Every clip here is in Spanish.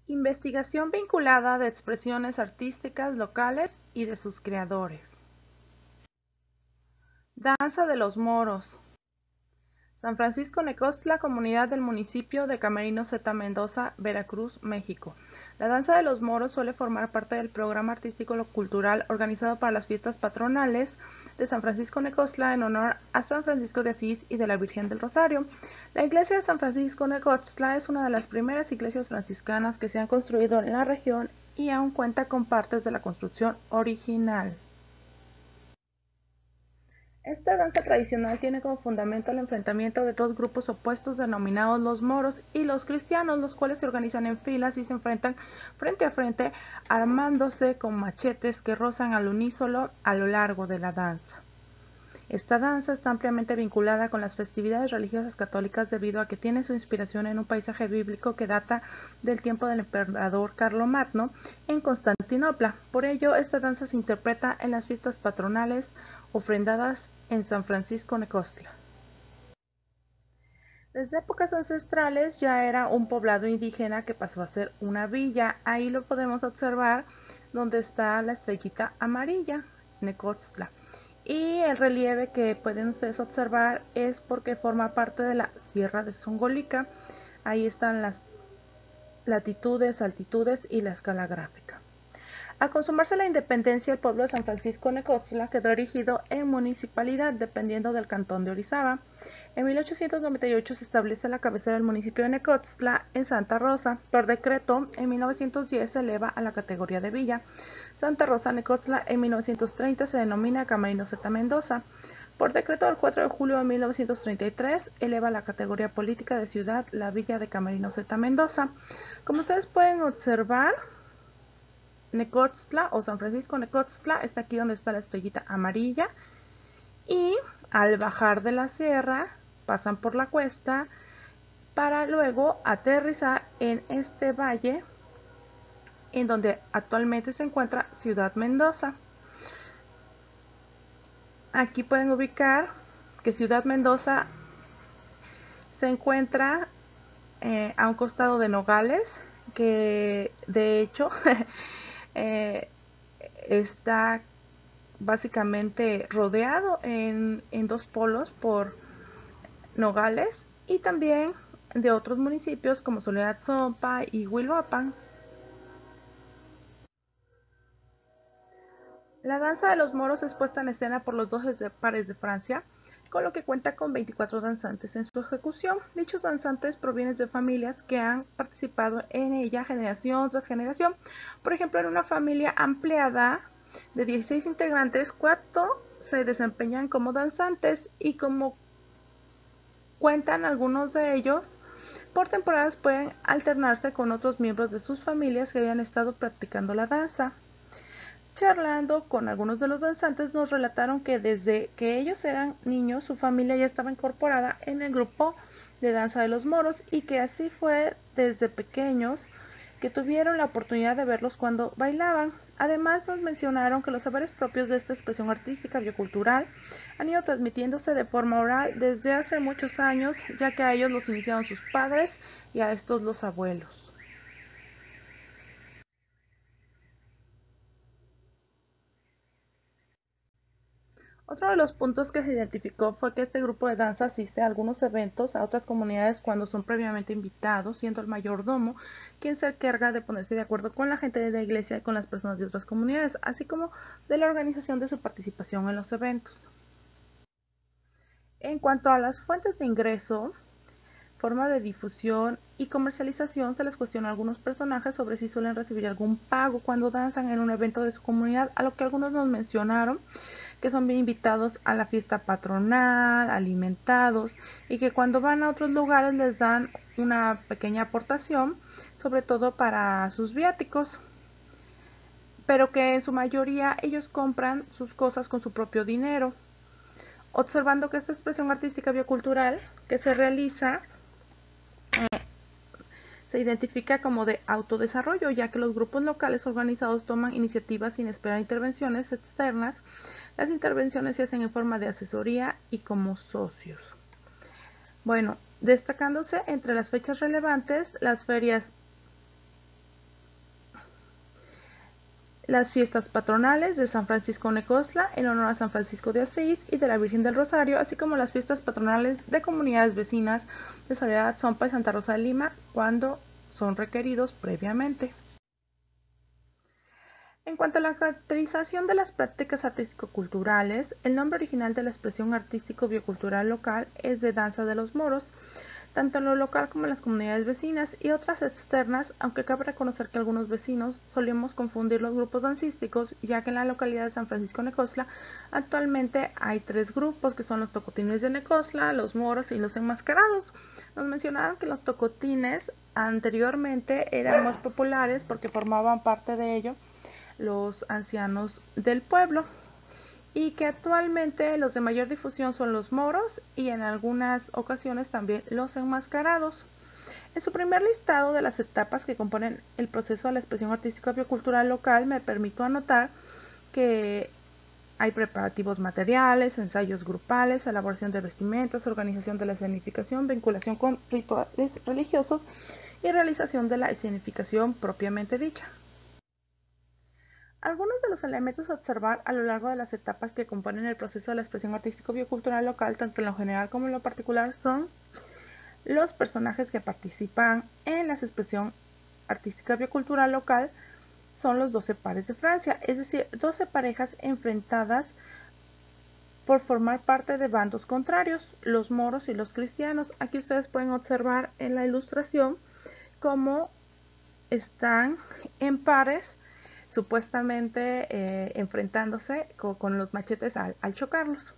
Investigación vinculada de expresiones artísticas locales y de sus creadores. Danza de los Moros. San Francisco Necoxtla, comunidad del municipio de Camerino Zeta Mendoza, Veracruz, México. La danza de los moros suele formar parte del programa artístico-cultural organizado para las fiestas patronales de San Francisco Necoxtla en honor a San Francisco de Asís y de la Virgen del Rosario. La iglesia de San Francisco Necoxtla es una de las primeras iglesias franciscanas que se han construido en la región y aún cuenta con partes de la construcción original. Esta danza tradicional tiene como fundamento el enfrentamiento de dos grupos opuestos denominados los moros y los cristianos, los cuales se organizan en filas y se enfrentan frente a frente, armándose con machetes que rozan al unísono a lo largo de la danza. Esta danza está ampliamente vinculada con las festividades religiosas católicas debido a que tiene su inspiración en un paisaje bíblico que data del tiempo del emperador Carlomagno en Constantinopla. Por ello, esta danza se interpreta en las fiestas patronales ofrendadas en San Francisco Necoxtla. Desde épocas ancestrales ya era un poblado indígena que pasó a ser una villa. Ahí lo podemos observar donde está la estrellita amarilla, Necoxtla. Y el relieve que pueden ustedes observar es porque forma parte de la Sierra de Zongolica. Ahí están las latitudes, altitudes y la escala gráfica. Al consumarse la independencia, el pueblo de San Francisco Necoxtla quedó erigido en municipalidad dependiendo del cantón de Orizaba. En 1898 se establece la cabecera del municipio de Necoxtla en Santa Rosa. Por decreto, en 1910 se eleva a la categoría de villa. Santa Rosa Necoxtla en 1930 se denomina Camerino Zeta Mendoza. Por decreto del 4 de julio de 1933 eleva a la categoría política de ciudad la villa de Camerino Zeta Mendoza. Como ustedes pueden observar, Necoxtla o San Francisco Necoxtla está aquí donde está la estrellita amarilla, y al bajar de la sierra pasan por la cuesta para luego aterrizar en este valle en donde actualmente se encuentra Ciudad Mendoza. Aquí pueden ubicar que Ciudad Mendoza se encuentra a un costado de Nogales, que de hecho está básicamente rodeado en dos polos por Nogales y también de otros municipios como Soledad Zompa y Huiloapan. La danza de los moros es puesta en escena por los 12 pares de Francia, con lo que cuenta con 24 danzantes en su ejecución. Dichos danzantes provienen de familias que han participado en ella generación tras generación. Por ejemplo, en una familia ampliada de 16 integrantes, 4 se desempeñan como danzantes y como cuentan algunos de ellos, por temporadas pueden alternarse con otros miembros de sus familias que hayan estado practicando la danza. Charlando con algunos de los danzantes nos relataron que desde que ellos eran niños su familia ya estaba incorporada en el grupo de danza de los moros y que así fue desde pequeños que tuvieron la oportunidad de verlos cuando bailaban. Además nos mencionaron que los saberes propios de esta expresión artística biocultural han ido transmitiéndose de forma oral desde hace muchos años, ya que a ellos los iniciaron sus padres y a estos los abuelos. Otro de los puntos que se identificó fue que este grupo de danza asiste a algunos eventos a otras comunidades cuando son previamente invitados, siendo el mayordomo quien se encarga de ponerse de acuerdo con la gente de la iglesia y con las personas de otras comunidades, así como de la organización de su participación en los eventos. En cuanto a las fuentes de ingreso, forma de difusión y comercialización, se les cuestiona a algunos personajes sobre si suelen recibir algún pago cuando danzan en un evento de su comunidad, a lo que algunos nos mencionaron que son bien invitados a la fiesta patronal, alimentados, y que cuando van a otros lugares les dan una pequeña aportación, sobre todo para sus viáticos, pero que en su mayoría ellos compran sus cosas con su propio dinero. Observando que esta expresión artística biocultural que se realiza se identifica como de autodesarrollo, ya que los grupos locales organizados toman iniciativas sin esperar intervenciones externas. Las intervenciones se hacen en forma de asesoría y como socios. Bueno, destacándose entre las fechas relevantes las ferias las fiestas patronales de San Francisco Necoxtla en honor a San Francisco de Asís y de la Virgen del Rosario, así como las fiestas patronales de comunidades vecinas de Soledad, Zompa y Santa Rosa de Lima cuando son requeridos previamente. En cuanto a la caracterización de las prácticas artístico-culturales, el nombre original de la expresión artístico-biocultural local es de danza de los moros, tanto en lo local como en las comunidades vecinas y otras externas, aunque cabe reconocer que algunos vecinos solíamos confundir los grupos dancísticos, ya que en la localidad de San Francisco Necoxtla actualmente hay 3 grupos, que son los tocotines de Necoxtla, los moros y los enmascarados. Nos mencionaron que los tocotines anteriormente eran más populares porque formaban parte de ello los ancianos del pueblo y que actualmente los de mayor difusión son los moros y en algunas ocasiones también los enmascarados. En su primer listado de las etapas que componen el proceso de la expresión artística biocultural local me permito anotar que hay preparativos materiales, ensayos grupales, elaboración de vestimentas, organización de la escenificación, vinculación con rituales religiosos y realización de la escenificación propiamente dicha. Algunos de los elementos a observar a lo largo de las etapas que componen el proceso de la expresión artístico-biocultural local, tanto en lo general como en lo particular, son los personajes que participan en la expresión artística biocultural local, son los 12 pares de Francia, es decir, 12 parejas enfrentadas por formar parte de bandos contrarios, los moros y los cristianos. Aquí ustedes pueden observar en la ilustración cómo están en pares supuestamente enfrentándose con los machetes al chocarlos.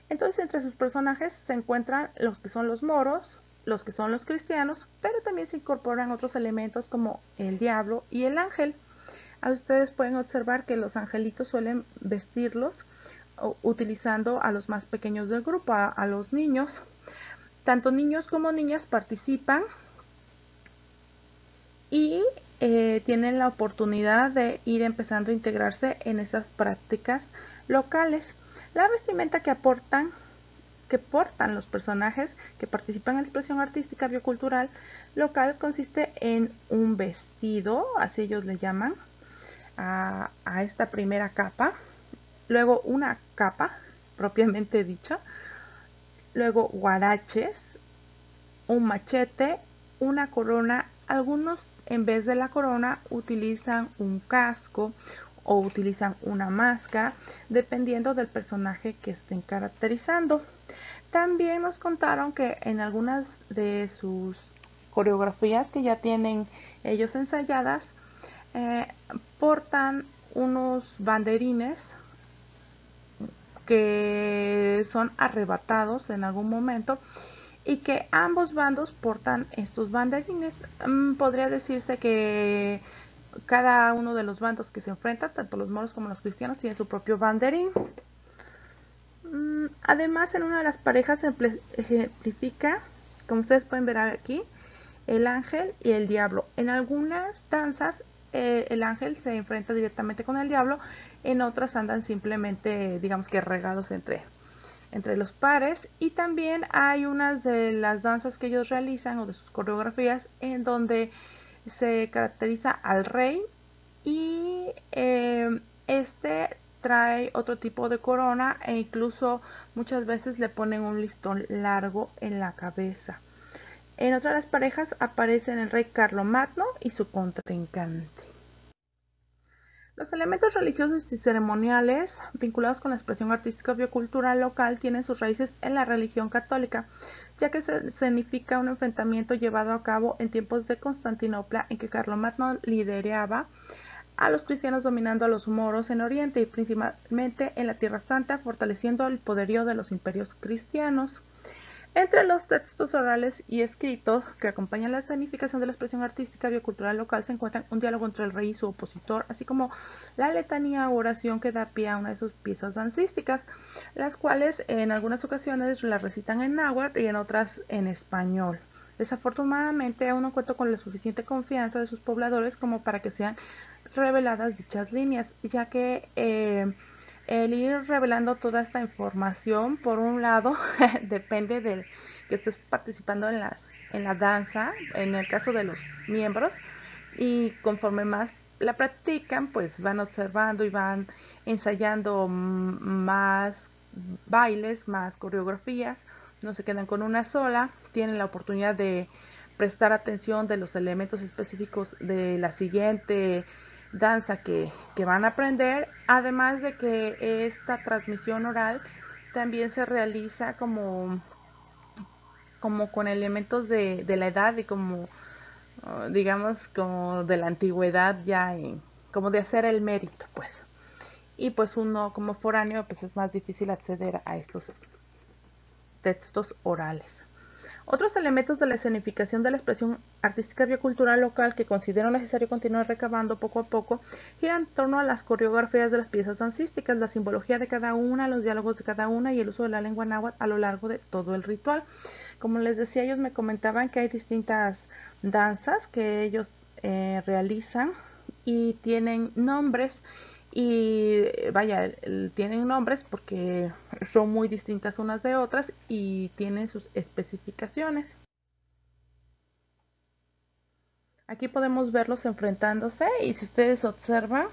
Entonces entre sus personajes se encuentran los que son los moros, los que son los cristianos, pero también se incorporan otros elementos como el diablo y el ángel. A ustedes pueden observar que los angelitos suelen vestirlos utilizando a los más pequeños del grupo, a los niños. Tanto niños como niñas participan y tienen la oportunidad de ir empezando a integrarse en esas prácticas locales. La vestimenta que portan los personajes que participan en la expresión artística biocultural local consiste en un vestido, así ellos le llaman a esta primera capa, luego una capa propiamente dicha, luego guaraches, un machete, una corona. Algunos en vez de la corona utilizan un casco o utilizan una máscara, dependiendo del personaje que estén caracterizando. También nos contaron que en algunas de sus coreografías que ya tienen ellos ensayadas, portan unos banderines que son arrebatados en algún momento y que ambos bandos portan estos banderines. Podría decirse que cada uno de los bandos que se enfrentan, tanto los moros como los cristianos, tiene su propio banderín. Además, en una de las parejas se ejemplifica, como ustedes pueden ver aquí, el ángel y el diablo. En algunas danzas el ángel se enfrenta directamente con el diablo, en otras andan simplemente, digamos que regados entre los pares. Y también hay unas de las danzas que ellos realizan o de sus coreografías en donde se caracteriza al rey y este trae otro tipo de corona e incluso muchas veces le ponen un listón largo en la cabeza. En otra de las parejas aparecen el rey Carlomagno y su contrincante. Los elementos religiosos y ceremoniales vinculados con la expresión artística biocultural local tienen sus raíces en la religión católica, ya que significa un enfrentamiento llevado a cabo en tiempos de Constantinopla en que Carlomagno lideraba a los cristianos dominando a los moros en Oriente y principalmente en la Tierra Santa, fortaleciendo el poderío de los imperios cristianos. Entre los textos orales y escritos que acompañan la escenificación de la expresión artística biocultural local se encuentran un diálogo entre el rey y su opositor, así como la letanía o oración que da pie a una de sus piezas dancísticas, las cuales en algunas ocasiones las recitan en náhuatl y en otras en español. Desafortunadamente aún no cuento con la suficiente confianza de sus pobladores como para que sean reveladas dichas líneas, ya que el ir revelando toda esta información, por un lado, depende del que estés participando en la danza, en el caso de los miembros, y conforme más la practican, pues van observando y van ensayando más bailes, más coreografías, no se quedan con una sola, tienen la oportunidad de prestar atención de los elementos específicos de la siguiente danza que van a aprender, además de que esta transmisión oral también se realiza como con elementos de la edad y como digamos como de la antigüedad ya como de hacer el mérito pues, y pues uno como foráneo pues es más difícil acceder a estos textos orales. Otros elementos de la escenificación de la expresión artística biocultural local que considero necesario continuar recabando poco a poco giran en torno a las coreografías de las piezas dancísticas, la simbología de cada una, los diálogos de cada una y el uso de la lengua náhuatl a lo largo de todo el ritual. Como les decía, ellos me comentaban que hay distintas danzas que ellos realizan y tienen nombres y vaya, tienen nombres porque son muy distintas unas de otras y tienen sus especificaciones. Aquí podemos verlos enfrentándose y si ustedes observan,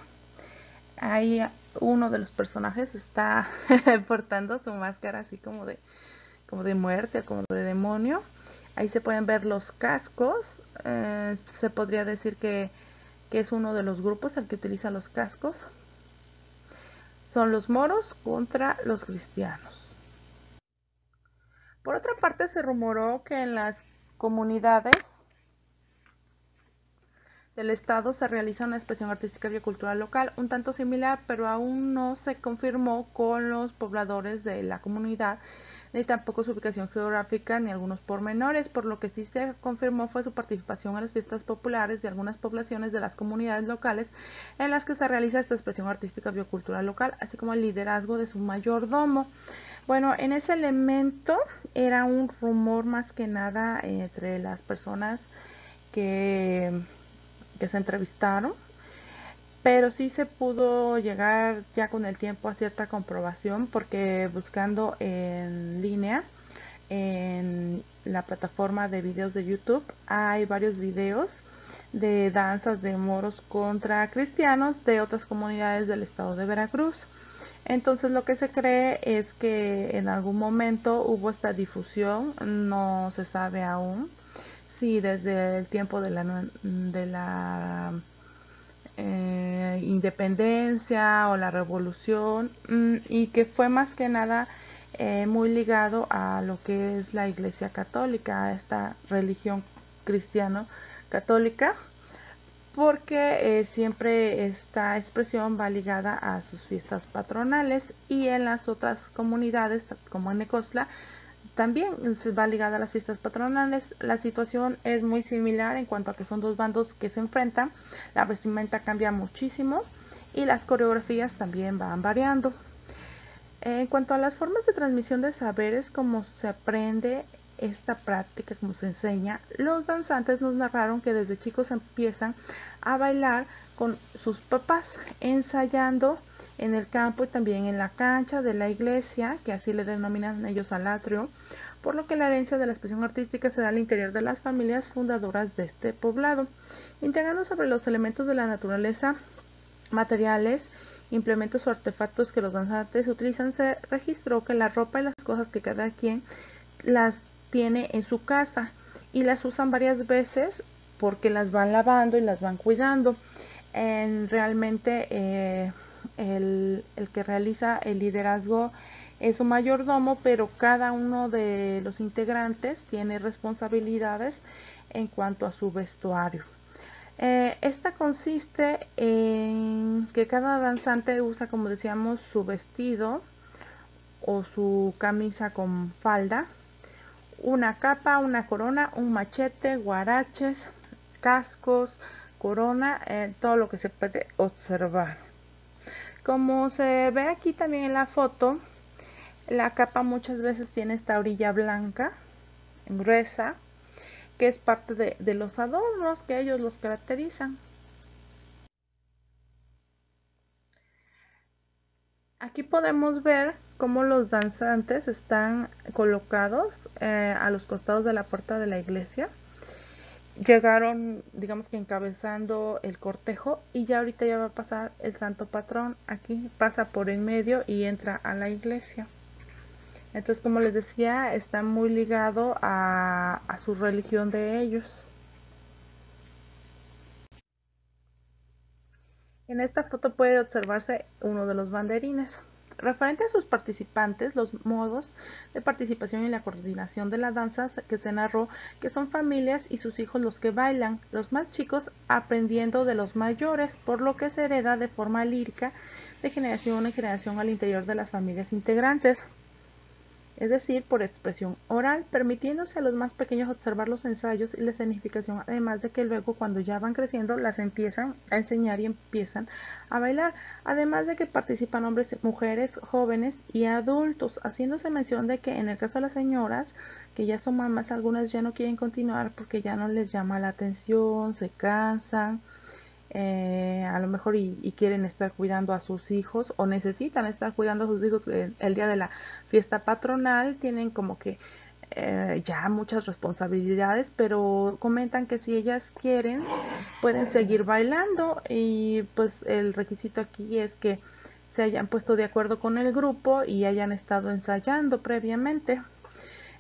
ahí uno de los personajes está portando su máscara así como de muerte, como de demonio. Ahí se pueden ver los cascos, se podría decir que es uno de los grupos el que utiliza los cascos. Son los moros contra los cristianos. Por otra parte, se rumoró que en las comunidades del estado se realiza una expresión artística biocultural local un tanto similar, pero aún no se confirmó con los pobladores de la comunidad, ni tampoco su ubicación geográfica ni algunos pormenores, por lo que sí se confirmó fue su participación en las fiestas populares de algunas poblaciones de las comunidades locales en las que se realiza esta expresión artística biocultural local, así como el liderazgo de su mayordomo. Bueno, en ese elemento era un rumor más que nada entre las personas que, que se entrevistaron, pero sí se pudo llegar ya con el tiempo a cierta comprobación porque buscando en línea en la plataforma de videos de YouTube hay varios videos de danzas de moros contra cristianos de otras comunidades del estado de Veracruz. Entonces lo que se cree es que en algún momento hubo esta difusión, no se sabe aún si desde el tiempo de la independencia o la revolución, y que fue más que nada muy ligado a lo que es la Iglesia Católica, a esta religión cristiano católica, porque siempre esta expresión va ligada a sus fiestas patronales y en las otras comunidades como en Necosla también se va ligada a las fiestas patronales. La situación es muy similar en cuanto a que son dos bandos que se enfrentan, la vestimenta cambia muchísimo y las coreografías también van variando. En cuanto a las formas de transmisión de saberes, como se aprende esta práctica, como se enseña, los danzantes nos narraron que desde chicos empiezan a bailar con sus papás, ensayando en el campo y también en la cancha de la iglesia, que así le denominan ellos al atrio, por lo que la herencia de la expresión artística se da al interior de las familias fundadoras de este poblado. Integrando sobre los elementos de la naturaleza, materiales, implementos o artefactos que los danzantes utilizan, se registró que la ropa y las cosas que cada quien las tiene en su casa y las usan varias veces porque las van lavando y las van cuidando. Realmente el que realiza el liderazgo es un mayordomo, pero cada uno de los integrantes tiene responsabilidades en cuanto a su vestuario. Esta consiste en que cada danzante usa, como decíamos, su vestido o su camisa con falda, una capa, una corona, un machete, guaraches, cascos, corona, todo lo que se puede observar. Como se ve aquí también en la foto, la capa muchas veces tiene esta orilla blanca, gruesa, que es parte de los adornos que ellos los caracterizan. Aquí podemos ver cómo los danzantes están colocados a los costados de la puerta de la iglesia. llegaron, digamos que encabezando el cortejo, y ya ahorita ya va a pasar el santo patrón. Aquí pasa por en medio y entra a la iglesia. Entonces, como les decía, está muy ligado a su religión de ellos. En esta foto puede observarse uno de los banderines. Referente a sus participantes, los modos de participación y la coordinación de la danza que se narró, que son familias y sus hijos los que bailan, los más chicos aprendiendo de los mayores, por lo que se hereda de forma lírica de generación en generación al interior de las familias integrantes, es decir, por expresión oral, permitiéndose a los más pequeños observar los ensayos y la escenificación, además de que luego cuando ya van creciendo las empiezan a enseñar y empiezan a bailar, además de que participan hombres, mujeres, jóvenes y adultos, haciéndose mención de que en el caso de las señoras, que ya son mamás, algunas ya no quieren continuar porque ya no les llama la atención, se cansan, a lo mejor y quieren estar cuidando a sus hijos o necesitan estar cuidando a sus hijos el día de la fiesta patronal, tienen como que ya muchas responsabilidades, pero comentan que si ellas quieren pueden seguir bailando, y pues el requisito aquí es que se hayan puesto de acuerdo con el grupo y hayan estado ensayando previamente.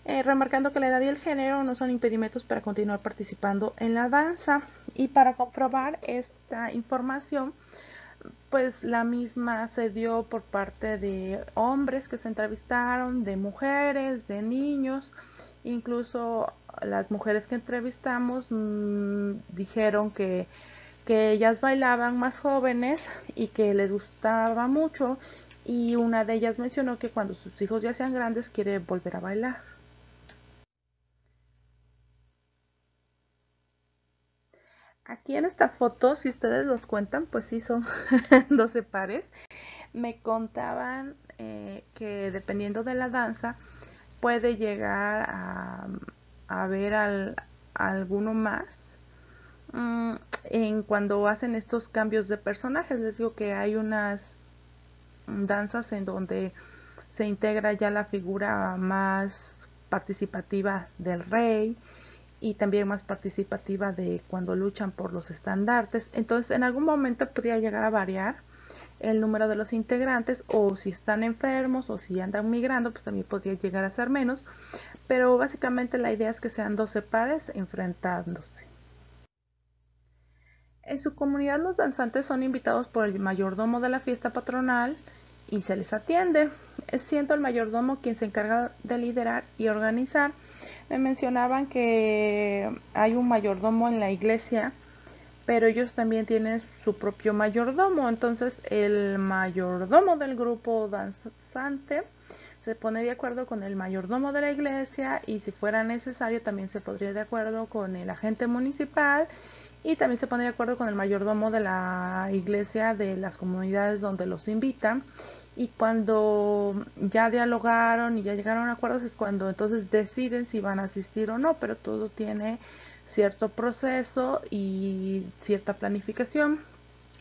Remarcando que la edad y el género no son impedimentos para continuar participando en la danza. Y para comprobar esta información, pues la misma se dio por parte de hombres que se entrevistaron, de mujeres, de niños. Incluso las mujeres que entrevistamos dijeron que ellas bailaban más jóvenes y que les gustaba mucho, y una de ellas mencionó que cuando sus hijos ya sean grandes quiere volver a bailar. Aquí en esta foto, si ustedes los cuentan, pues sí son 12 pares. Me contaban que dependiendo de la danza puede llegar a ver a alguno más. En cuando hacen estos cambios de personajes, les digo que hay unas danzas en donde se integra ya la figura más participativa del rey, y también más participativa de cuando luchan por los estandartes. Entonces, en algún momento podría llegar a variar el número de los integrantes, o si están enfermos o si andan migrando, pues también podría llegar a ser menos, pero básicamente la idea es que sean 12 pares enfrentándose. En su comunidad los danzantes son invitados por el mayordomo de la fiesta patronal y se les atiende, siendo el mayordomo quien se encarga de liderar y organizar. Me mencionaban que hay un mayordomo en la iglesia, pero ellos también tienen su propio mayordomo. Entonces el mayordomo del grupo danzante se pone de acuerdo con el mayordomo de la iglesia, y si fuera necesario también se podría de acuerdo con el agente municipal, y también se pone de acuerdo con el mayordomo de la iglesia de las comunidades donde los invitan. Y cuando ya dialogaron y ya llegaron a acuerdos es cuando entonces deciden si van a asistir o no, pero todo tiene cierto proceso y cierta planificación.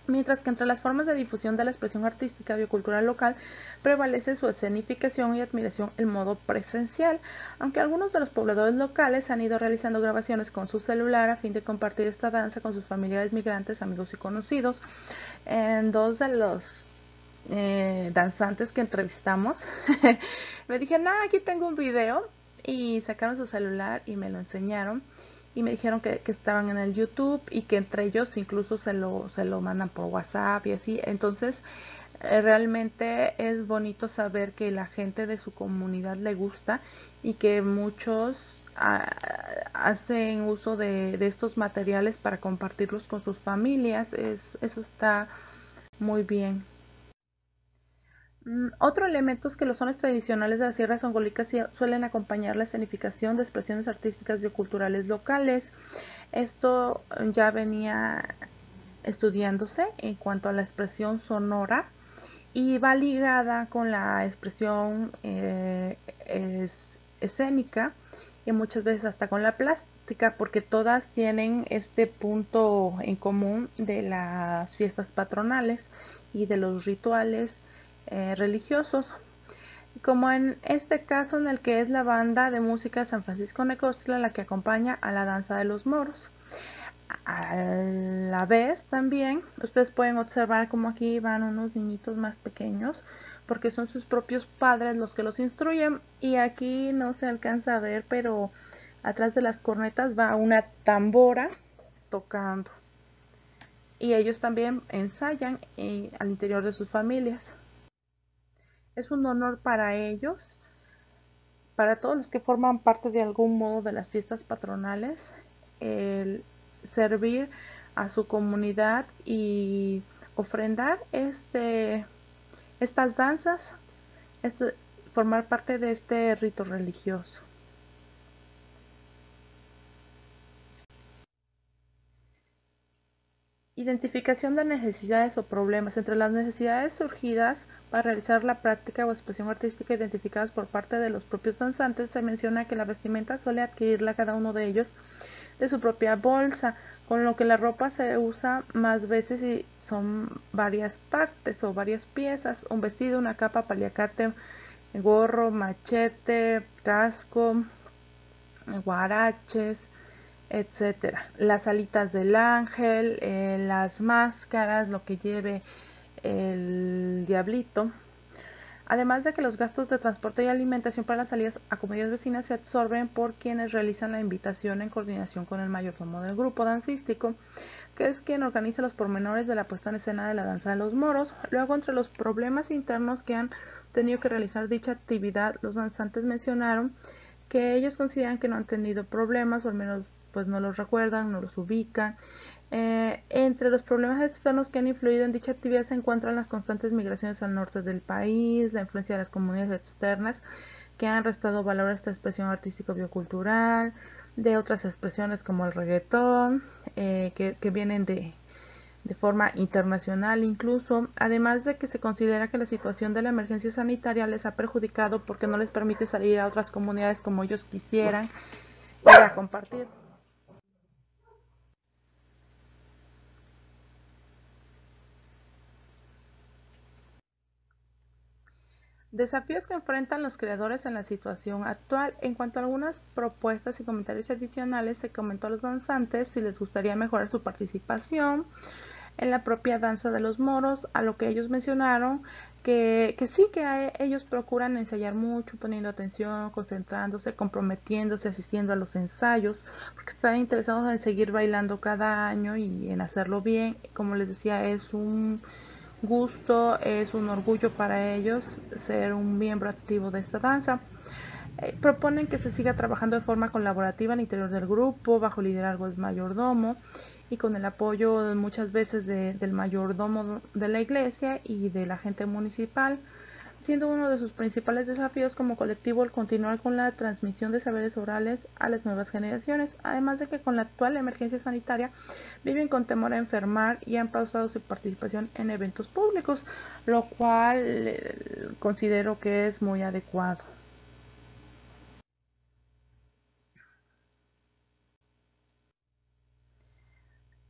Mientras que entre las formas de difusión de la expresión artística biocultural local prevalece su escenificación y admiración el modo presencial, aunque algunos de los pobladores locales han ido realizando grabaciones con su celular a fin de compartir esta danza con sus familiares migrantes, amigos y conocidos. En dos de los danzantes que entrevistamos me dijeron, aquí tengo un video, y sacaron su celular y me lo enseñaron y me dijeron que estaban en el YouTube y que entre ellos incluso se lo mandan por WhatsApp y así. Entonces realmente es bonito saber que la gente de su comunidad le gusta y que muchos hacen uso de estos materiales para compartirlos con sus familias. Eso está muy bien. Otro elemento es que los sones tradicionales de las sierras songólicas suelen acompañar la escenificación de expresiones artísticas bioculturales locales. Esto ya venía estudiándose en cuanto a la expresión sonora, y va ligada con la expresión escénica, y muchas veces hasta con la plástica, porque todas tienen este punto en común de las fiestas patronales y de los rituales religiosos, como en este caso en el que es la banda de música de San Francisco Necoxtla la que acompaña a la danza de los moros. A la vez también ustedes pueden observar como aquí van unos niñitos más pequeños porque son sus propios padres los que los instruyen, y aquí no se alcanza a ver, pero atrás de las cornetas va una tambora tocando, y ellos también ensayan al interior de sus familias. Es un honor para ellos, para todos los que forman parte de algún modo de las fiestas patronales, el servir a su comunidad y ofrendar estas danzas, este, formar parte de este rito religioso. Identificación de necesidades o problemas. Entre las necesidades surgidas para realizar la práctica o expresión artística identificadas por parte de los propios danzantes, se menciona que la vestimenta suele adquirirla cada uno de ellos de su propia bolsa, con lo que la ropa se usa más veces y son varias partes o varias piezas: un vestido, una capa, paliacate, gorro, machete, casco, guaraches, etcétera. Las alitas del ángel, las máscaras, lo que lleve el diablito. Además de que los gastos de transporte y alimentación para las salidas a comunidades vecinas se absorben por quienes realizan la invitación en coordinación con el mayordomo del grupo dancístico, que es quien organiza los pormenores de la puesta en escena de la danza de los moros. Luego, entre los problemas internos que han tenido que realizar dicha actividad, los danzantes mencionaron que ellos consideran que no han tenido problemas, o al menos pues no los recuerdan, no los ubican. Entre los problemas externos que han influido en dicha actividad se encuentran las constantes migraciones al norte del país, la influencia de las comunidades externas que han restado valor a esta expresión artístico-biocultural, de otras expresiones como el reggaetón, que vienen de forma internacional incluso, además de que se considera que la situación de la emergencia sanitaria les ha perjudicado porque no les permite salir a otras comunidades como ellos quisieran para compartir. Desafíos que enfrentan los creadores en la situación actual. En cuanto a algunas propuestas y comentarios adicionales, se comentó a los danzantes si les gustaría mejorar su participación en la propia danza de los moros, a lo que ellos mencionaron que sí, que ellos procuran ensayar mucho, poniendo atención, concentrándose, comprometiéndose, asistiendo a los ensayos, porque están interesados en seguir bailando cada año y en hacerlo bien. Como les decía, es un gusto, es un orgullo para ellos ser un miembro activo de esta danza. Proponen que se siga trabajando de forma colaborativa al interior del grupo, bajo liderazgo del mayordomo y con el apoyo muchas veces del mayordomo de la iglesia y de la gente municipal, siendo uno de sus principales desafíos como colectivo el continuar con la transmisión de saberes orales a las nuevas generaciones, además de que con la actual emergencia sanitaria viven con temor a enfermar y han pausado su participación en eventos públicos, lo cual considero que es muy adecuado.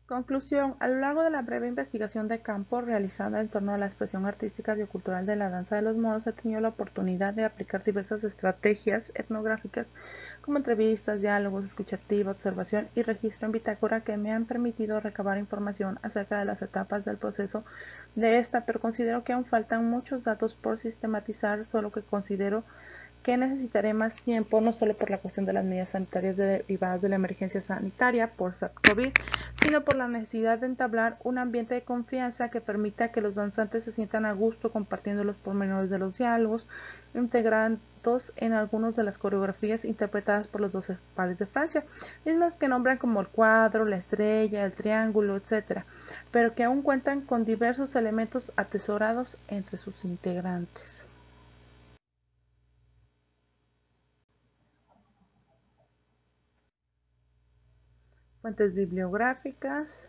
Conclusión: a lo largo de la breve investigación de campo realizada en torno a la expresión artística biocultural de la danza de los moros, he tenido la oportunidad de aplicar diversas estrategias etnográficas como entrevistas, diálogos, escucha activa, observación y registro en bitácora, que me han permitido recabar información acerca de las etapas del proceso de esta, pero considero que aún faltan muchos datos por sistematizar, solo que considero que necesitaré más tiempo, no solo por la cuestión de las medidas sanitarias derivadas de la emergencia sanitaria por SARS-CoV, sino por la necesidad de entablar un ambiente de confianza que permita que los danzantes se sientan a gusto compartiendo los pormenores de los diálogos, integrandos en algunas de las coreografías interpretadas por los 12 pares de Francia, mismas que nombran como el cuadro, la estrella, el triángulo, etc., pero que aún cuentan con diversos elementos atesorados entre sus integrantes. Fuentes bibliográficas.